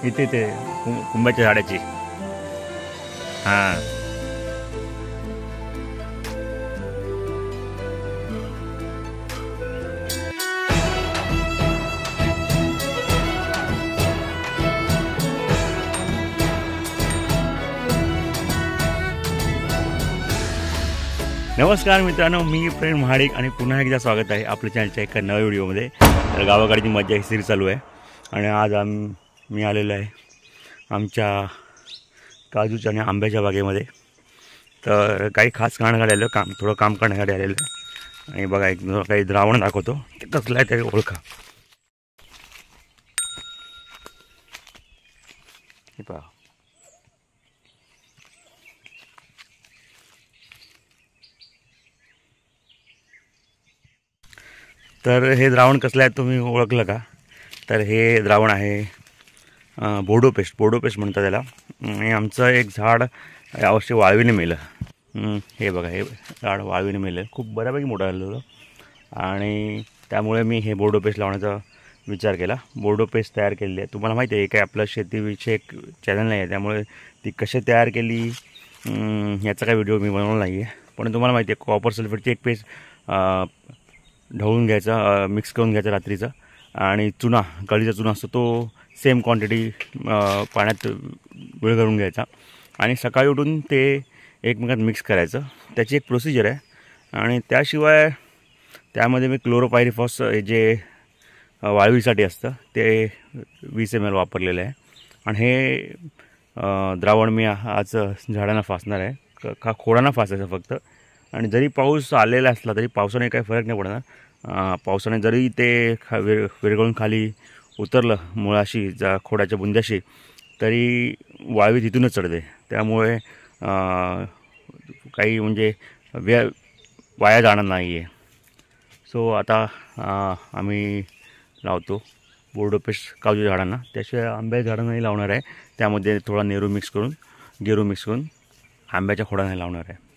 इथे ते कुंभाच्या झाडाची. हां नमस्कार मित्रांनो, मी प्रेम महाडिक आणि पुन्हा एकदा स्वागत आहे आपल्या चॅनलच्या एका नव्या व्हिडिओमध्ये. तर गावाकडची मजा ही सीरीज चालू आहे आणि आज मी आलेलो आहे आमच्या काजूच्या आणि आंब्याच्या बागेमध्ये. तर काही खास कारणासाठी आलेलो, थोडं काम करण्यासाठी आलेलं आहे. आणि बघा एक काही द्रावण दाखवतो, ते कसलं आहे ते ओळखा. हे पहा, तर हे द्रावण कसलं आहे तुम्ही ओळखलं का? तर हे द्रावण आहे बोडो पेस्ट म्हणतात त्याला. आणि आमचं एक झाड यावर्षी वाळवीने मेलं. हे बघा, हे झाड वाळवीने मेलं, खूप बऱ्यापैकी मोठं झालं होतं आणि त्यामुळे मी हे बोडो पेस्ट लावण्याचा विचार केला. बोडो पेस्ट तयार केलेली आहे. तुम्हाला माहिती आहे काय, आपलं शेतीविषयक चॅनल नाही आहे, त्यामुळे ती कशी तयार केली याचा काही व्हिडिओ मी बनवला नाही आहे. पण तुम्हाला माहिती आहे कॉपर सल्फेटची एक पेस्ट ढवळून घ्यायचा, मिक्स करून घ्यायचा रात्रीचा. आणि चुना, कळीचा चुना असतो तो सेम क्वांटिटी पाण्यात विरघळून घ्यायचा आणि सकाळी उठून ते एकमेकात मिक्स करायचं. त्याची एक प्रोसिजर आहे. आणि त्याशिवाय त्यामध्ये मी क्लोरोपायरिफॉस जे वाळवीसाठी असतं ते 20 ml वापरलेलं आहे. आणि हे द्रावण मी आज झाडांना फासणार आहे, खोडांना फासायचं फक्त. आणि जरी पाऊस आलेला असला तरी पावसाने काही फरक नाही पडणार. पावसाने जरी ते विरघळून खाली उतरलं मुळाशी, खोडाच्या बुंद्याशी, तरी वाळवी तिथूनच चढते. त्यामुळे काही म्हणजे वाया जाणार नाही आहे. सो आता आम्ही लावतो बोर्डो पेस्ट काजू झाडांना. त्याशिवाय आंब्याच्या झाडांनाही लावणार आहे. त्यामध्ये थोडा गेरू मिक्स करून आंब्याच्या खोडांनाही लावणार आहे.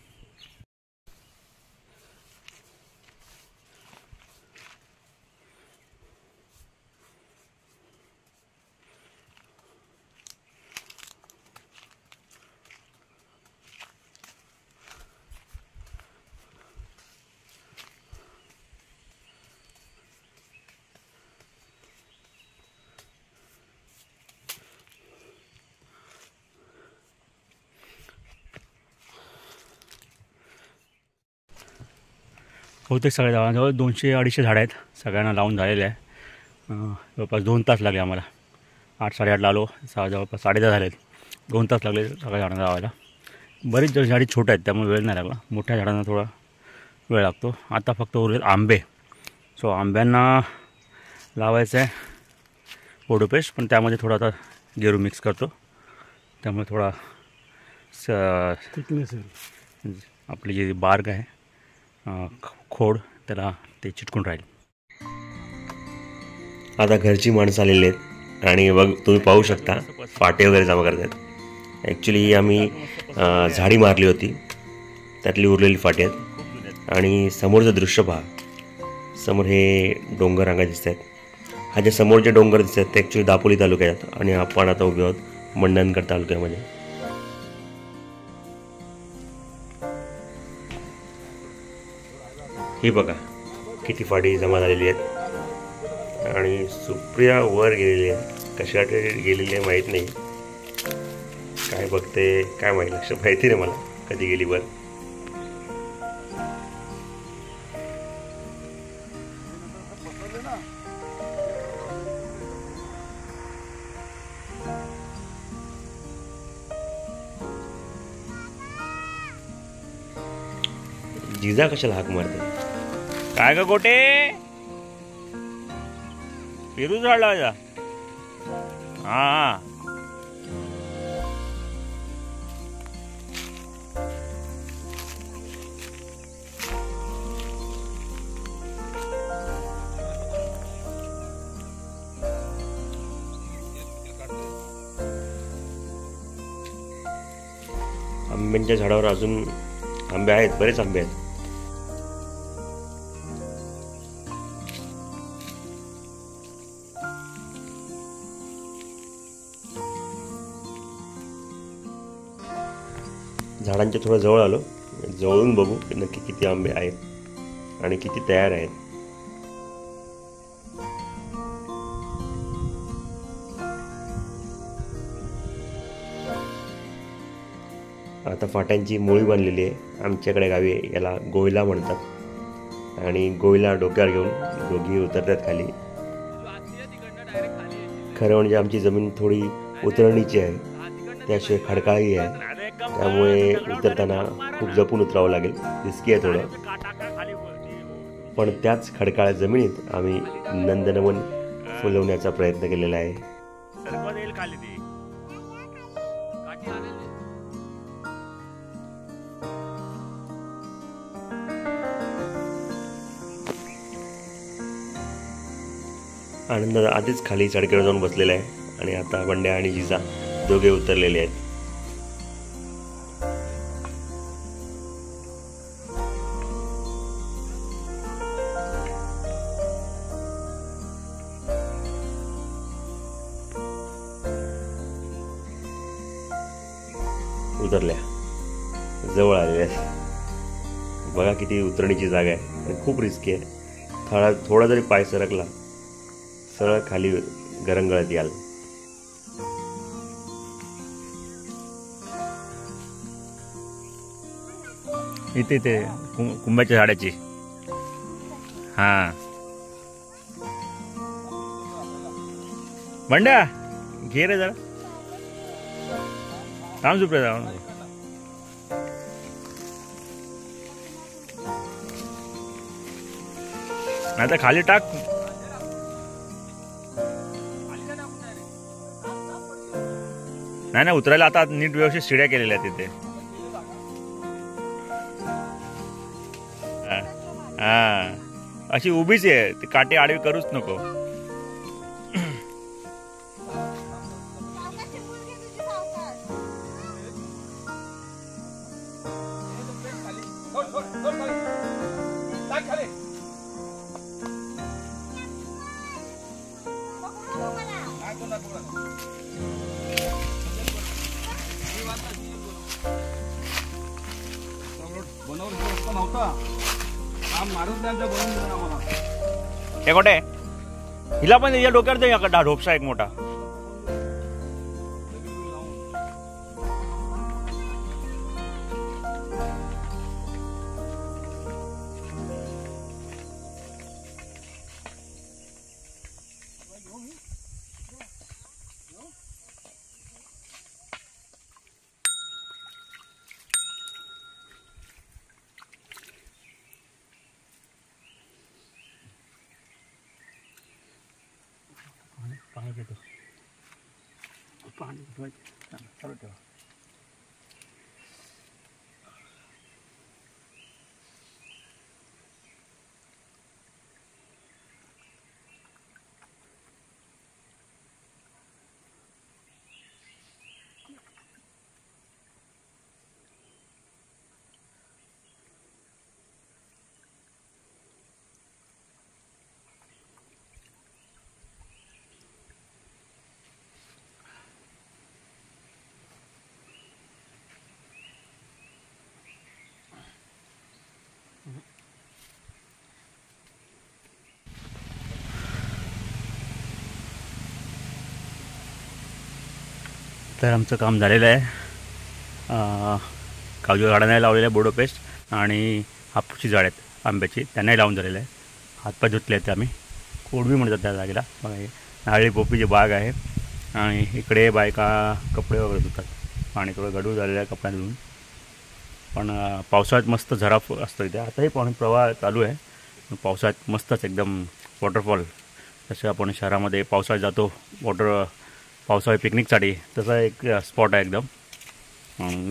बहुतेक सगळ्या झाडांजवळ 200-250 झाडं आहेत. सगळ्यांना लावून झालेले आहे. जवळपास 2 तास लागले आम्हाला. 8-8:30 आलो, जवळपास 10:30 झाले आहेत. 2 तास लागले सगळ्या झाडांना लावायला. बरीच झाडी छोट्या आहेत त्यामुळे वेळ नाही लागला. मोठ्या झाडांना थोडा वेळ लागतो. आता फक्त उरलेत आंबे. सो आंब्यांना लावायचं आहे बोडो पेस्ट, पण त्यामध्ये थोडा आता गेरू मिक्स करतो. त्यामुळे थोडा थिकनेस आपली जी बार्क आहे, खोड, त्याला ते चिटकून राहील. आता घरची माणसं आलेली आहेत आणि तुम्ही पाहू शकता फाटे वगैरे जमा करतात. ॲक्च्युली आम्ही झाडी मारली होती, त्यातली उरलेली फाटे आहेत. आणि समोरचं दृश्य पहा, समोर हे डोंगर रांगा दिसत आहेत. हा जे समोरचे डोंगर दिसत आहेत ते ॲक्च्युली दापोली तालुक्यात, आणि आपण आता उभे आहोत मंडणगड तालुक्यामध्ये. ही बघा किती फाटी जमा झालेली आहेत. आणि सुप्रिया वर गेलेली आहे, कशासाठी गेलेली आहे माहीत नाही. काय बघते काय माहीत, लक्ष माहिती नाही मला कधी गेली वर. जिजा कशाला हाक मारते? काय ग गोटे, पेरू झाड लावायचा? हां आंब्यांच्या झाडावर अजून आंबे आहेत, बरेच आंबे आहेत. झाडांच्या थोडं जवळ आलो, जवळून बघू की नक्की किती आंबे आहेत आणि किती तयार आहेत. आता फाट्यांची मोळी बांधलेली आहे. आमच्याकडे गावी याला गोयला म्हणतात. आणि गोयला डोक्यावर घेऊन दोघी उतरतात खाली. खरं म्हणजे आमची जमीन थोडी उतरणीची आहे, त्याशिवाय खडकाळी आहे, त्यामुळे उतरताना खूप जपून उतरावं लागेल. रिस्की आहे थोडं. पण त्याच खडकाळ्या जमिनीत आम्ही नंदनवन फुलवण्याचा प्रयत्न केलेला आहे. आनंद आधीच खाली चढकेवर जाऊन बसलेला आहे आणि आता बंड्या आणि जिजा दोघे उतरलेले आहेत. उतरल्या, जवळ आलेल्या आहेत. बघा किती उतरणीची जागा आहे आणि खूप रिस्की आहे. थोडा जरी पाय सरकला सरळ खाली गरंगळत याल. इथे ते कुंभाच्या झाडाची. हा बंड्या घे रे जरा. थांब सुप्रिया, जाऊ नाही तर खाली टाक. नाही नाही, उतरायला आता नीट व्यवस्थित शिड्या केलेल्या आहेत तिथे. हा अशी उभीच आहे ती, काठी आडवी करूच नको. हे कोठे हिला पण या डोक्यावर दे ढोपसा एक मोठा. पाणी घेतो, पाणी चालू ठेवा. तर आमचं काम झालेलं आहे. काजू झाडांनाही लावलेलं आहे बोडो पेस्ट आणि हापूसची झाड आहेत आंब्याची, त्यांनाही लावून झालेलं आहे. हातपाय धुतले आहेत आम्ही. कोडवी म्हणतात त्या जागेला. बघा हे नारळी पोपीची बाग आहे आणि इकडे बायका कपडे वगैरे धुतात. पाणी थोडं गडूळ झालेलं आहे कपड्यात धुवून. पण पावसाळ्यात मस्त झरा असतो इथे. आताही पाणी प्रवाह चालू आहे. पावसाळ्यात मस्तच एकदम वॉटरफॉल. जसं आपण शहरामध्ये पावसाळ्यात जातो पावसाळी पिकनिकसाठी, तसा एक स्पॉट आहे एकदम.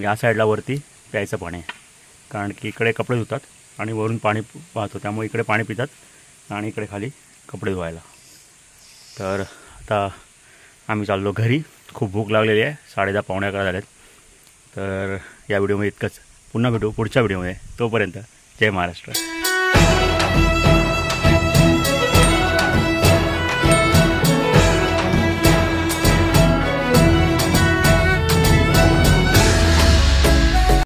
या साईडला वरती प्यायचं पाणी आहे, कारण की इकडे कपडे धुतात आणि वरून पाणी वाहतो, त्यामुळे इकडे पाणी पितात आणि इकडे खाली कपडे धुवायला. तर आता आम्ही चाललो घरी. खूप भूक लागलेली आहे. 10:30 पावणे 11 झालेत. तर या व्हिडिओमध्ये इतकंच. पुन्हा भेटू पुढच्या व्हिडिओमध्ये. तोपर्यंत जय महाराष्ट्र.